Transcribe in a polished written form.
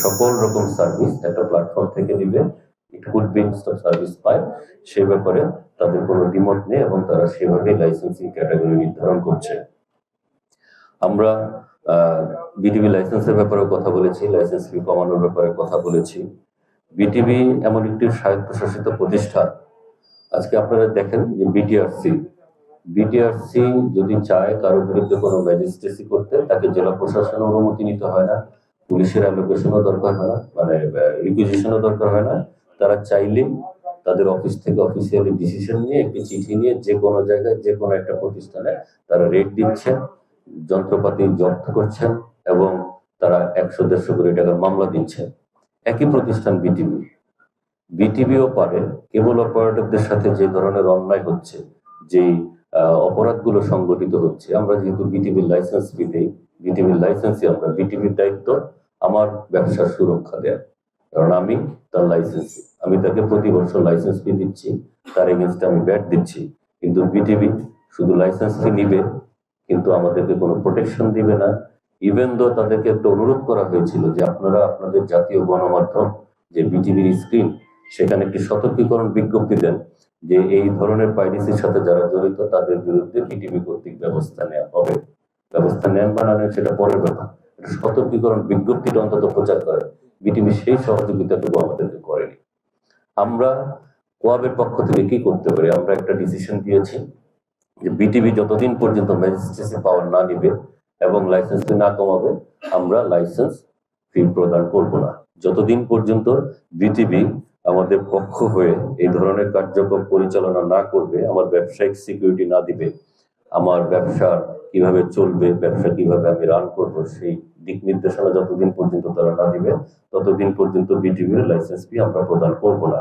সকল রকম সার্ভিস একটা প্ল্যাটফর্ম থেকে নিবে, ইট কুড বি সার্ভিস পায়, সে ব্যাপারে তাদের কোনো দ্বিমত নেই এবং তারা সেভাবে লাইসেন্সিং ক্যাটাগরি নির্ধারণ করছে। আমরা বিটিভি লাইসেন্সের ব্যাপারে কথা বলেছি, লাইসেন্স ফি কমানোর ব্যাপারে কথা বলেছি। বিটিভি এমন একটি স্বায়ত্তশাসিত প্রতিষ্ঠান, আজকে আপনারা দেখেন যে বিটিআরসি যদি চায় কারোর বিরুদ্ধে কোনো ম্যাজিস্ট্রেসি করতে, তাকে জেলা প্রশাসনের অনুমতি নিতে হয় না, পুলিশের অ্যালোকেশনও দরকার হয় না, মানে রিকুইজিশনও দরকার হয় না। তারা চাইলেই তাদের অফিস থেকে অফিসিয়ালি ডিসিশন নিয়ে একটি চিঠি নিয়ে যে কোনো জায়গায় যে কোনো একটা প্রতিষ্ঠানে তারা রেট দিচ্ছেন, যন্ত্রপাতি জব্দ করছেন এবং তারা 100-150 কোটি টাকার মামলা দিচ্ছেন। একই প্রতিষ্ঠান বিটিভিও পারে কেবল অপারেটরদের সাথে যে ধরনের অন্যায় হচ্ছে, যেই অপরাধগুলো সংগঠিত হচ্ছে, আমরা যেহেতু বিটিভির লাইসেন্স ফি দেই, বিটিভির লাইসেন্সই আমরা, বিটিভির দায়িত্ব আমার ব্যবসার সুরক্ষা দেয়া, কারণ আমি তার লাইসেন্সি, আমি তাকে প্রতি বছর লাইসেন্স ফি দিচ্ছি, তার এগেনস্টে আমি ব্যাট দিচ্ছি, কিন্তু বিটিভি শুধু লাইসেন্স ফি নিবে কিন্তু আমাদেরকে কোনো প্রোটেকশন দিবে না। ইভেন দো তাদেরকে একটা অনুরোধ করা হয়েছিল যে আপনারা আপনাদের জাতীয় গণমাধ্যম যে বিটিভির স্ক্রিন, সেখানে একটি সতর্কীকরণ বিজ্ঞপ্তি দেন যে এই ধরনের পাইরেসির সাথে যারা জড়িত তাদের বিরুদ্ধে বিটিভি কর্তৃক ব্যবস্থা নেওয়া হবে। ব্যবস্থা নেন বা না নেন সেটা পরের ব্যাপার, সতর্কীকরণ বিজ্ঞপ্তিটা অন্তত প্রচার করে। বিটিভি সেই সহযোগিতাটুকু আমাদেরকে করেনি। আমরা কোয়াবের পক্ষ থেকে কি করতে পারি, আমরা একটা ডিসিশন দিয়েছি যে বিটিভি যতদিন পর্যন্ত ম্যাজিস্ট্রেসি পাওয়ার না নিবে এবং লাইসেন্স ফি না কমাবে, আমরা লাইসেন্স ফি প্রদান করব না। যতদিন পর্যন্ত বিটিভি আমাদের পক্ষ হয়ে এই ধরনের কার্যক্রম পরিচালনা না করবে, আমার ব্যবসায়িক সিকিউরিটি না দিবে, আমার ব্যবসা কিভাবে চলবে, ব্যবসা কিভাবে আমি রান করব, সেই দিক নির্দেশনা যতদিন পর্যন্ত তারা না দিবে, ততদিন পর্যন্ত বিটিভির লাইসেন্স ফি আমরা প্রদান করব না।